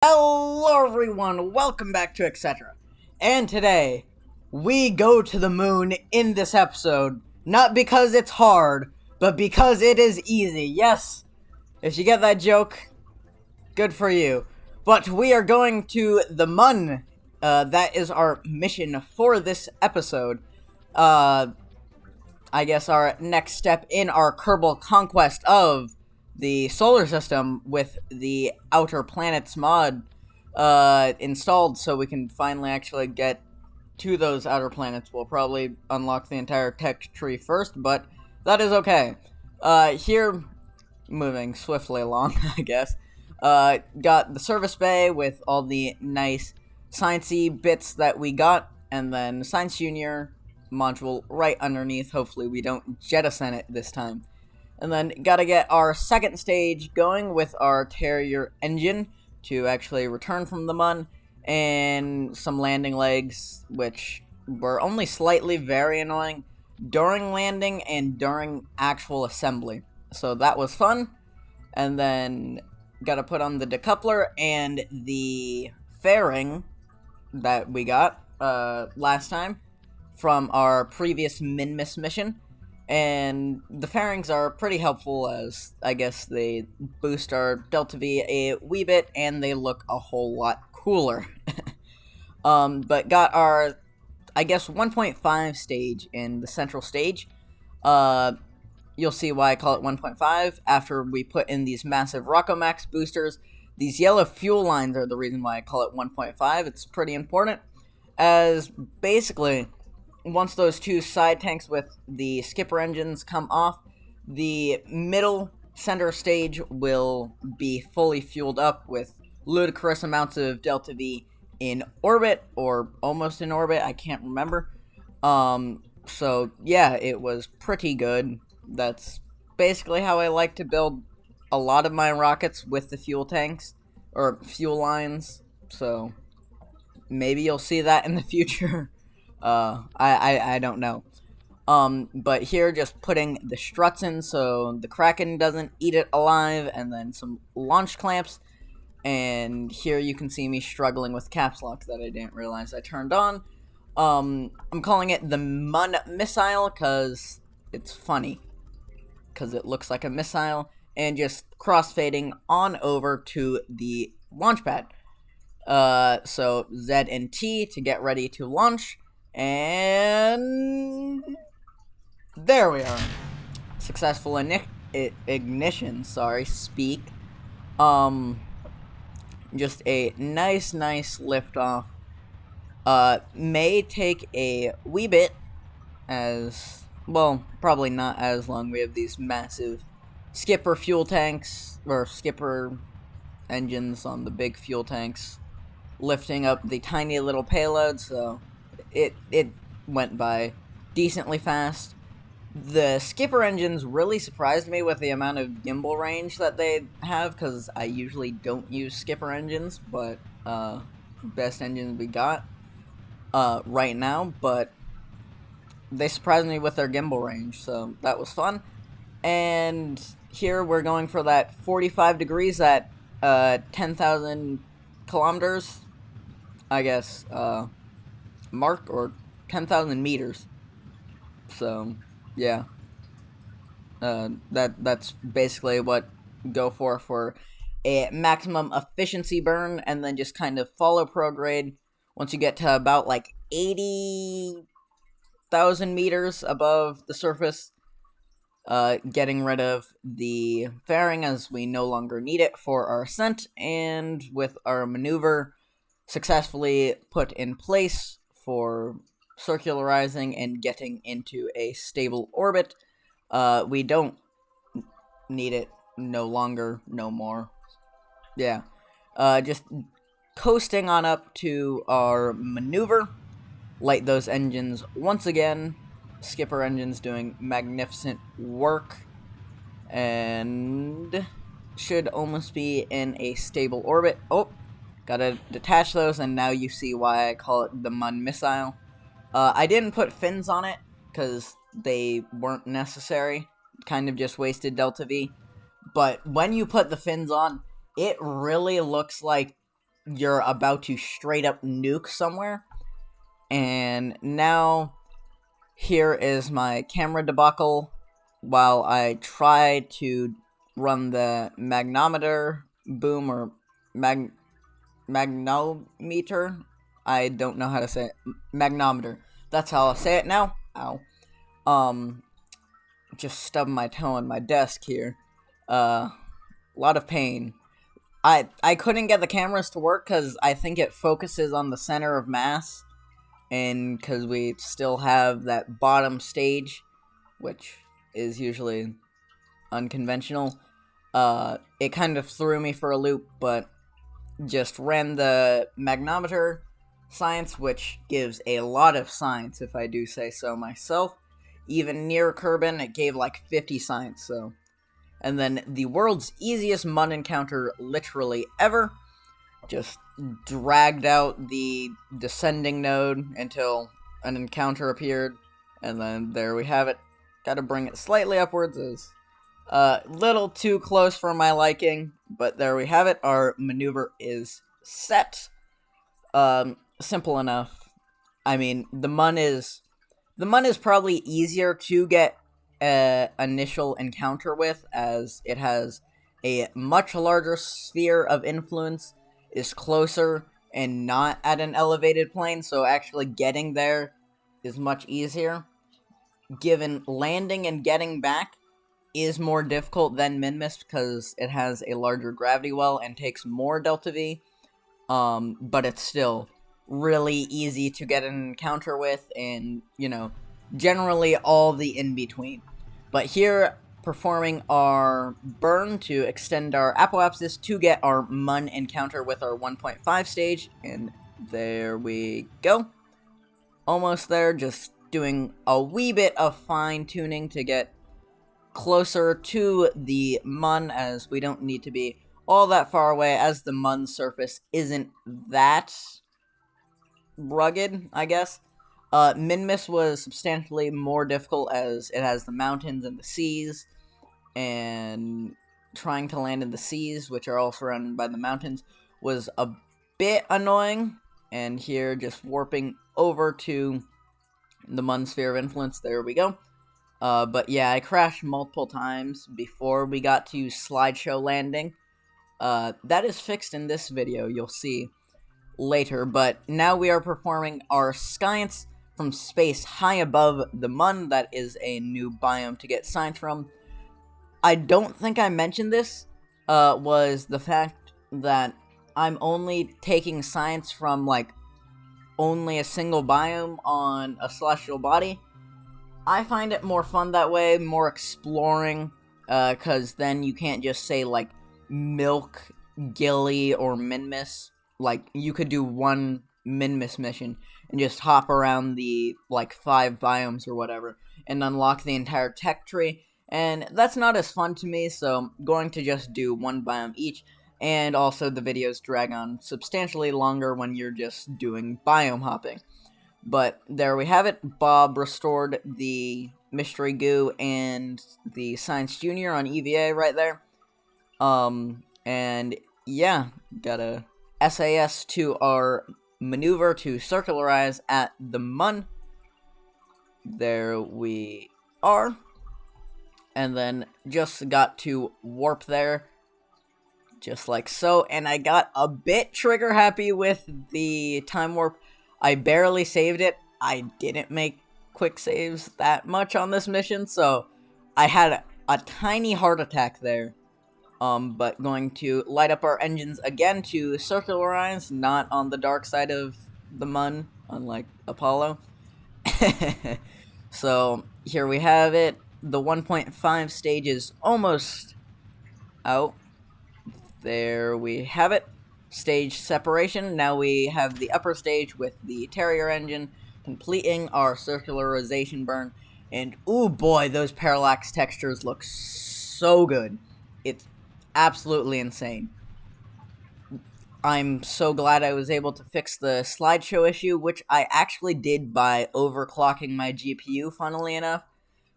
Hello everyone, welcome back to Etc. And today, we go to the moon in this episode, not because it's hard, but because it is easy. Yes, if you get that joke, good for you. But we are going to the moon. That is our mission for this episode. I guess our next step in our Kerbal conquest of the solar system with the Outer Planets mod installed, so we can finally actually get to those outer planets. We'll probably unlock the entire tech tree first, but that is okay. Here, moving swiftly along, I guess, got the service bay with all the nice sciencey bits that we got, and then Science Junior module right underneath. Hopefully we don't jettison it this time. And then gotta get our second stage going with our Terrier engine to actually return from the mun, and some landing legs, which were only slightly very annoying during landing and during actual assembly. So that was fun. And then gotta put on the decoupler and the fairing that we got last time from our previous Minmus mission. And the fairings are pretty helpful, as I guess they boost our Delta V a wee bit and they look a whole lot cooler. But got our, I guess, 1.5 stage in the central stage. You'll see why I call it 1.5 after we put in these massive Rockomax boosters. These yellow fuel lines are the reason why I call it 1.5. It's pretty important, as basically, once those two side tanks with the skipper engines come off, the middle center stage will be fully fueled up with ludicrous amounts of Delta V in orbit, or almost in orbit, I can't remember. So yeah, it was pretty good. That's basically how I like to build a lot of my rockets, with the fuel tanks, or fuel lines, so maybe you'll see that in the future. I don't know. But here, just putting the struts in so the Kraken doesn't eat it alive, and then some launch clamps. And here you can see me struggling with caps lock that I didn't realize I turned on. I'm calling it the Mun Missile because it's funny, because it looks like a missile, and just crossfading on over to the launch pad. So Z and T to get ready to launch. And there we are. Successful ignition, speak. Just a nice liftoff. May take a wee bit, as, well, probably not as long. We have these massive skipper fuel tanks, or skipper engines on the big fuel tanks, lifting up the tiny little payload, so it went by decently fast. The skipper engines really surprised me with the amount of gimbal range that they have, because I usually don't use skipper engines, but best engines we got right now, but they surprised me with their gimbal range, so that was fun. And here we're going for that 45 degrees at 10,000 kilometers, I guess, mark, or 10,000 meters. So yeah, that's basically what go for a maximum efficiency burn, and then just kind of follow prograde once you get to about like 80,000 meters above the surface. Getting rid of the fairing, as we no longer need it for our ascent, and with our maneuver successfully put in place for circularizing and getting into a stable orbit, we don't need it no longer, no more. Yeah. Just coasting on up to our maneuver. Light those engines once again. Skipper engines doing magnificent work, and should almost be in a stable orbit. Oh, gotta detach those, and now you see why I call it the Mun Missile. I didn't put fins on it because they weren't necessary. Kind of just wasted Delta V. But when you put the fins on, it really looks like you're about to straight up nuke somewhere. And now, here is my camera debacle while I try to run the magnometer boom or magnometer. I don't know how to say it. Magnometer. That's how I'll say it now. Ow. Um, just stubbed my toe on my desk here. A lot of pain. I couldn't get the cameras to work because I think it focuses on the center of mass, and because we still have that bottom stage, which is usually unconventional. It kind of threw me for a loop, but just ran the magnometer science, which gives a lot of science, if I do say so myself. Even near Kerbin, it gave like 50 science, so. And then the world's easiest Mun encounter literally ever. Just dragged out the descending node until an encounter appeared. And then there we have it. Gotta bring it slightly upwards. Is little too close for my liking. But there we have it. Our maneuver is set. Simple enough. I mean, the Mun is probably easier to get initial encounter with, as it has a much larger sphere of influence, is closer and not at an elevated plane, so actually getting there is much easier. Given landing and getting back is more difficult than Minmus because it has a larger gravity well and takes more Delta V, but it's still really easy to get an encounter with, and, you know, generally all the in-between. But here, performing our burn to extend our apoapsis to get our Mun encounter with our 1.5 stage, and there we go. Almost there, just doing a wee bit of fine-tuning to get closer to the Mun, as we don't need to be all that far away, as the Mun surface isn't that rugged, I guess. Minmus was substantially more difficult as it has the mountains and the seas, and trying to land in the seas, which are all surrounded by the mountains, was a bit annoying. And here, just warping over to the Mun sphere of influence, there we go. But yeah, I crashed multiple times before we got to slideshow landing. That is fixed in this video, you'll see later, but now we are performing our science from space high above the Mun. That is a new biome to get science from. I don't think I mentioned this, was the fact that I'm only taking science from, like, only a single biome on a celestial body. I find it more fun that way, more exploring, because then you can't just say, like, Milk, Gilly, or Minmus. Like, you could do one Minmus mission and just hop around the, like, 5 biomes or whatever and unlock the entire tech tree, and that's not as fun to me, so I'm going to just do one biome each, and also the videos drag on substantially longer when you're just doing biome hopping. But there we have it. Bob restored the Mystery Goo and the Science Junior on EVA right there. And yeah, got a SAS to our maneuver to circularize at the Mun. There we are. And then just got to warp there, just like so. And I got a bit trigger happy with the time warp. I barely saved it. I didn't make quick saves that much on this mission, so I had a tiny heart attack there. But going to light up our engines again to circularize, not on the dark side of the Mun, unlike Apollo. So, here we have it. The 1.5 stage is almost out. There we have it. Stage separation. Now we have the upper stage with the Terrier engine, completing our circularization burn. And, ooh boy, those parallax textures look so good. It's absolutely insane. I'm so glad I was able to fix the slideshow issue, which I actually did by overclocking my GPU, funnily enough.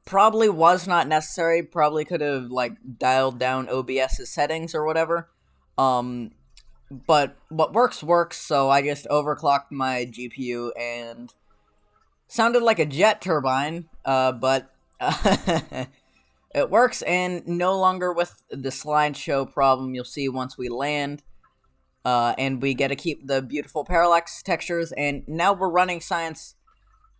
Probably was not necessary. Probably could have, like, dialed down OBS's settings or whatever. but what works, so I just overclocked my GPU and sounded like a jet turbine, but it works, and no longer with the slideshow problem you'll see once we land. And we get to keep the beautiful parallax textures, and now we're running science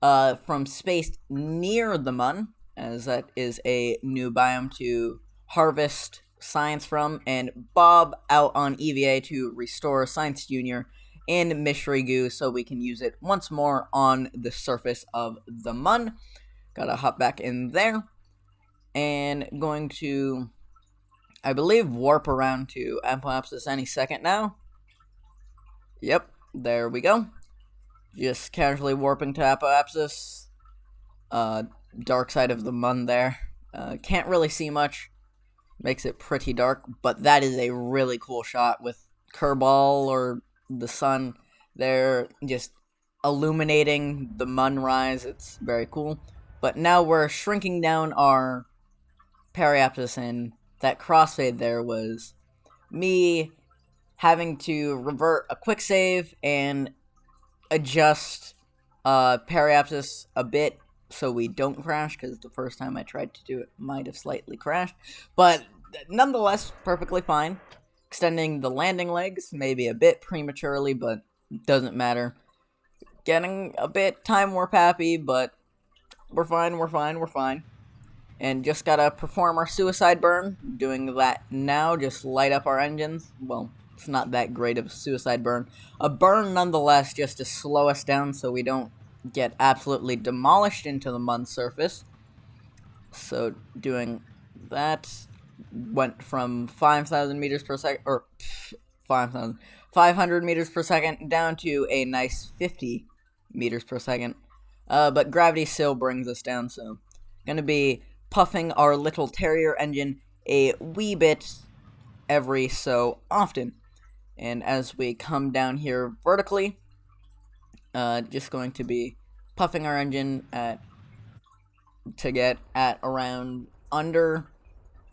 from space near the Mun, as that is a new biome to harvest science from, and Bob out on EVA to restore Science Junior and Mystery Goo so we can use it once more on the surface of the Mun. Gotta hop back in there, and going to, I believe, warp around to Apoapsis any second now. Yep, there we go. Just casually warping to Apoapsis. Dark side of the Mun there. Can't really see much. Makes it pretty dark, but that is a really cool shot with Kerbal or the sun there just illuminating the Mun rise. It's very cool. But now we're shrinking down our Periaptus, and that crossfade there was me having to revert a quick save and adjust Periaptus a bit so we don't crash, because the first time I tried to do it might have slightly crashed, but nonetheless perfectly fine. Extending the landing legs maybe a bit prematurely, but doesn't matter. Getting a bit time warp happy, but we're fine. And just gotta perform our suicide burn. Doing that now, just light up our engines. Well, it's not that great of a suicide burn. A burn nonetheless, just to slow us down so we don't get absolutely demolished into the Mun surface. So doing that, went from 5,000 meters per second, or 500 meters per second down to a nice 50 meters per second. But gravity still brings us down, so gonna be puffing our little Terrier engine a wee bit every so often. And as we come down here vertically, just going to be puffing our engine to get at around under,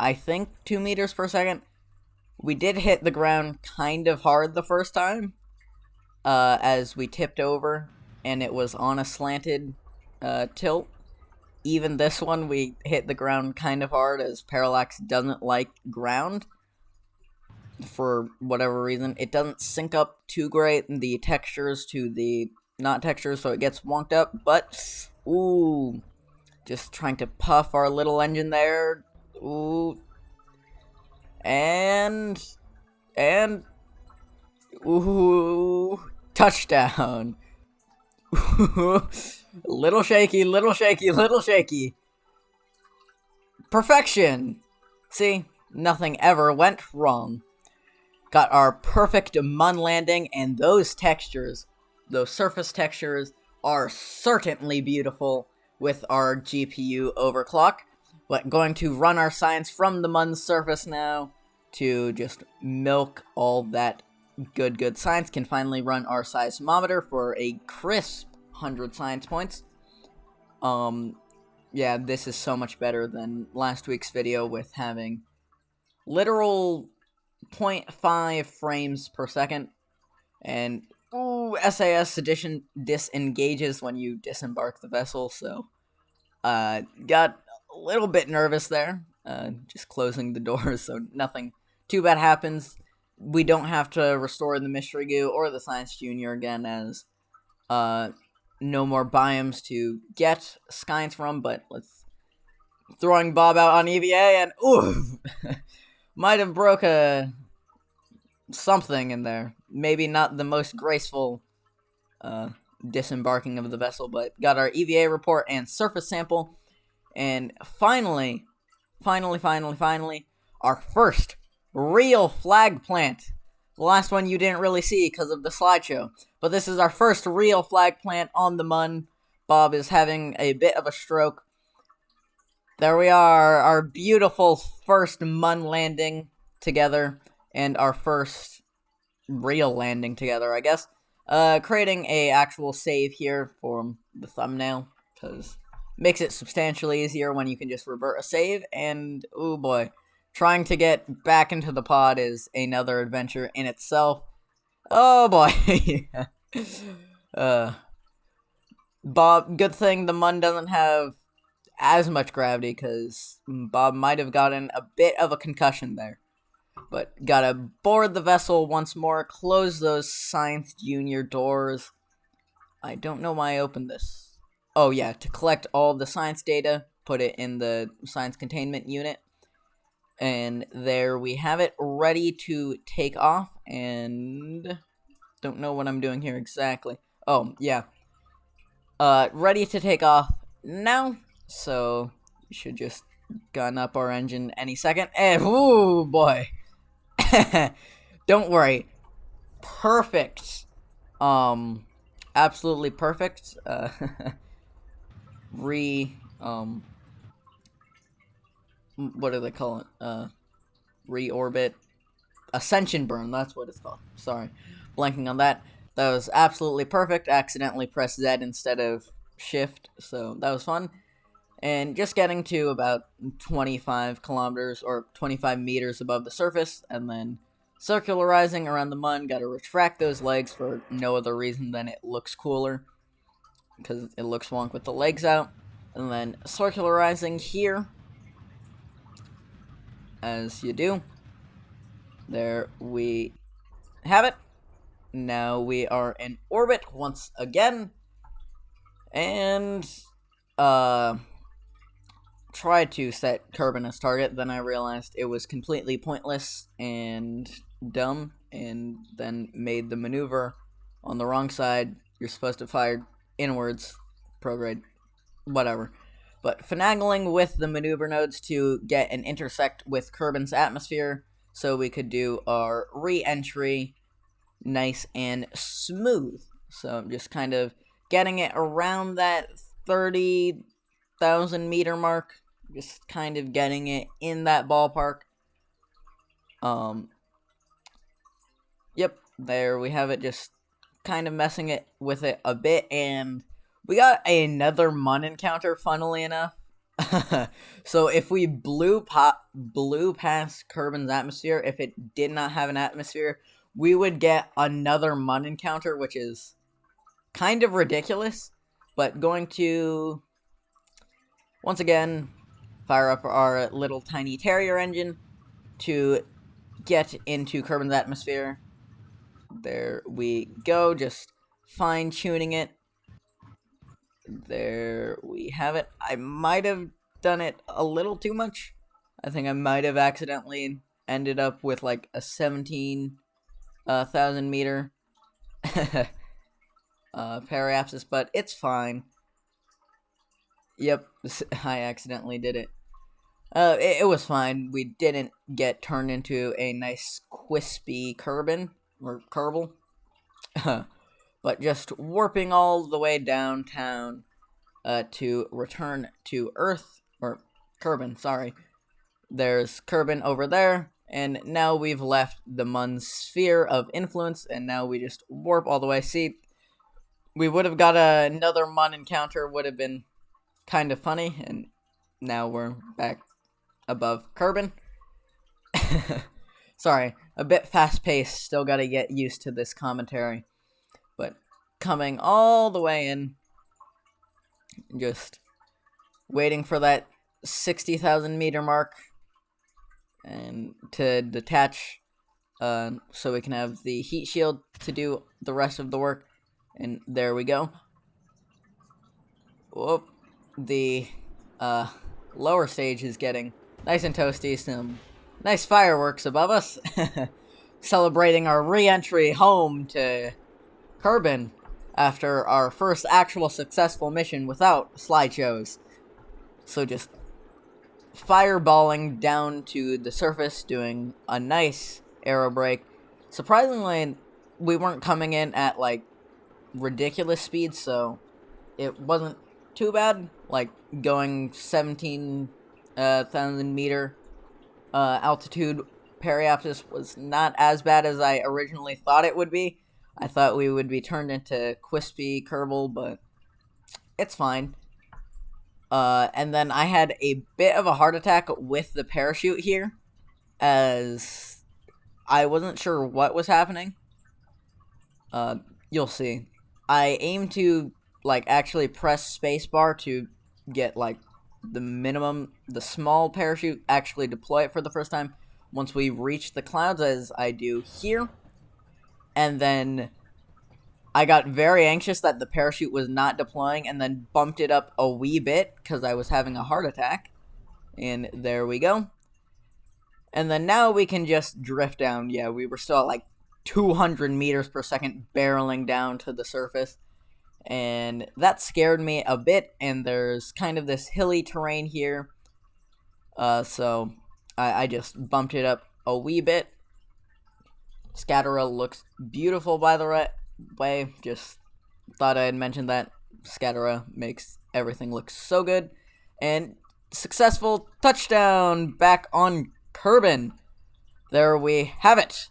I think, 2 meters per second. We did hit the ground kind of hard the first time, as we tipped over, and it was on a slanted tilt. Even this one, we hit the ground kind of hard, as Parallax doesn't like ground. For whatever reason, it doesn't sync up too great the textures to the not textures, so it gets wonked up. But ooh, just trying to puff our little engine there. Ooh, and ooh, touchdown. Little shaky. Perfection. See, nothing ever went wrong. Got our perfect Mun landing, and those textures, those surface textures, are certainly beautiful with our GPU overclock. But going to run our science from the Mun's surface now to just milk all that good science. Can finally run our seismometer for a crisp 100 science points. Yeah, this is so much better than last week's video with having literal 0.5 frames per second, and ooh, SAS edition disengages when you disembark the vessel, so got a little bit nervous there, just closing the doors so nothing too bad happens. We don't have to restore the Mystery Goo or the Science Junior again, as no more biomes to get science from, but let's throwing Bob out on EVA, and ooh, might have broke something in there. Maybe not the most graceful disembarking of the vessel, but got our EVA report and surface sample, and finally, our first real flag plant. The last one you didn't really see because of the slideshow, but this is our first real flag plant on the Mun. Bob is having a bit of a stroke. There we are, our beautiful first Mun landing together, and our first real landing together, I guess. Creating a actual save here for the thumbnail, because makes it substantially easier when you can just revert a save, and oh boy, trying to get back into the pod is another adventure in itself. Oh boy. uh, Bob, good thing the Mun doesn't have as much gravity, because Bob might have gotten a bit of a concussion there. But gotta board the vessel once more, close those Science Junior doors. I don't know why I opened this. Oh yeah, to collect all the science data, put it in the science containment unit. And there we have it, ready to take off, and don't know what I'm doing here exactly. Oh, yeah. Ready to take off now, so we should just gun up our engine any second. And, ooh, boy. Don't worry. Perfect. Absolutely perfect. What do they call it? Reorbit. Ascension burn, that's what it's called. Sorry. Blanking on that. That was absolutely perfect. Accidentally pressed Z instead of shift, so that was fun. And just getting to about 25 kilometers or 25 meters above the surface, and then circularizing around the Mun. Gotta retract those legs for no other reason than it looks cooler, because it looks wonk with the legs out. And then circularizing here, as you do. There we have it. Now we are in orbit once again. And, tried to set Kerbin as target, then I realized it was completely pointless and dumb, and then made the maneuver on the wrong side. You're supposed to fire inwards, prograde, whatever. But finagling with the maneuver nodes to get an intersect with Kerbin's atmosphere, so we could do our re-entry nice and smooth. So I'm just kind of getting it around that 30,000 meter mark. Just kind of getting it in that ballpark. Yep, there we have it. Just kind of messing it with it a bit, and we got another Mun encounter, funnily enough. So if we blew past Kerbin's atmosphere, if it did not have an atmosphere, we would get another Mun encounter, which is kind of ridiculous. But going to, once again, fire up our little tiny Terrier engine to get into Kerbin's atmosphere. There we go, just fine-tuning it. There we have it. I might have done it a little too much. I think I might have accidentally ended up with like a 17,000 meter periapsis, but it's fine. Yep, I accidentally did it. It was fine. We didn't get turned into a nice quispy Kerbin, or Kerbal. But just warping all the way downtown to return to Earth, or Kerbin, sorry. There's Kerbin over there, and now we've left the Mun's sphere of influence, and now we just warp all the way. See, we would have got another Mun encounter, would have been kind of funny, and now we're back above Kerbin. Sorry, a bit fast-paced, still gotta get used to this commentary. But coming all the way in, just waiting for that 60,000 meter mark, and to detach, so we can have the heat shield to do the rest of the work. And there we go. Whoop. The lower stage is getting nice and toasty. Some nice fireworks above us, celebrating our re-entry home to Kerbin after our first actual successful mission without slideshows. So just fireballing down to the surface, doing a nice aerobrake. Surprisingly, we weren't coming in at like ridiculous speed, so it wasn't too bad. Like going 17,000 meter altitude periapsis was not as bad as I originally thought it would be. I thought we would be turned into Quispy Kerbal, but it's fine. And then I had a bit of a heart attack with the parachute here, as I wasn't sure what was happening. You'll see. I aim to, like, actually press spacebar to get, like, the small parachute, actually deploy it for the first time once we reach the clouds, as I do here. And then I got very anxious that the parachute was not deploying and then bumped it up a wee bit because I was having a heart attack. And there we go. And then now we can just drift down. Yeah, we were still at like 200 meters per second barreling down to the surface. And that scared me a bit. And there's kind of this hilly terrain here. So I just bumped it up a wee bit. Scatera looks beautiful, by the way. Just thought I'd mention that. Scatera makes everything look so good. And successful touchdown back on Kerbin. There we have it.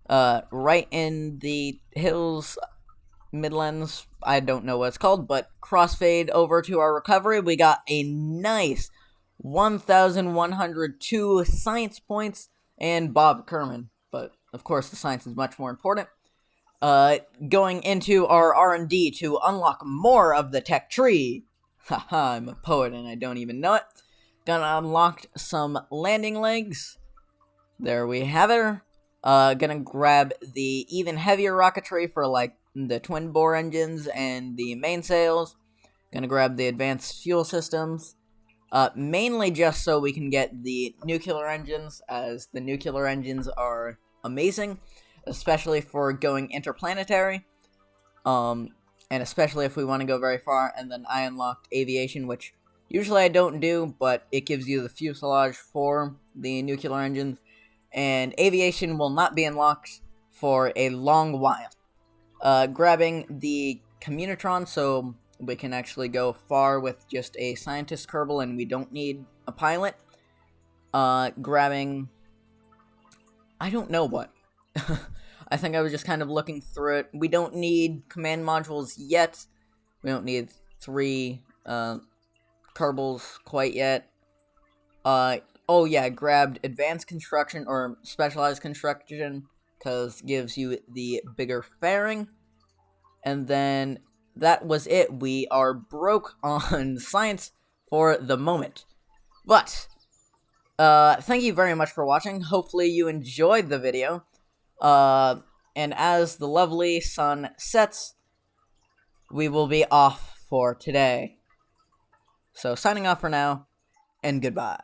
Right in the hills, Midlands, I don't know what it's called, but crossfade over to our recovery. We got a nice 1,102 science points and Bob Kerman. But, of course, the science is much more important. Going into our R&D to unlock more of the tech tree. Haha, I'm a poet and I don't even know it. Gonna unlock some landing legs. There we have it. Gonna grab the even heavier rocketry for, like, the twin bore engines and the mainsails. Gonna grab the advanced fuel systems. Mainly just so we can get the nuclear engines, as the nuclear engines are amazing, especially for going interplanetary. And especially if we want to go very far. And then I unlocked aviation, which usually I don't do, but it gives you the fuselage for the nuclear engines. And aviation will not be unlocked for a long while. Grabbing the Communitron so we can actually go far with just a scientist Kerbal and we don't need a pilot. Grabbing... I don't know what. I think I was just kind of looking through it. We don't need command modules yet. We don't need 3 Kerbals quite yet. Oh yeah, grabbed advanced construction or specialized construction because gives you the bigger fairing. And then that was it. We are broke on science for the moment. But thank you very much for watching. Hopefully you enjoyed the video. And as the lovely sun sets, we will be off for today. So signing off for now, and goodbye.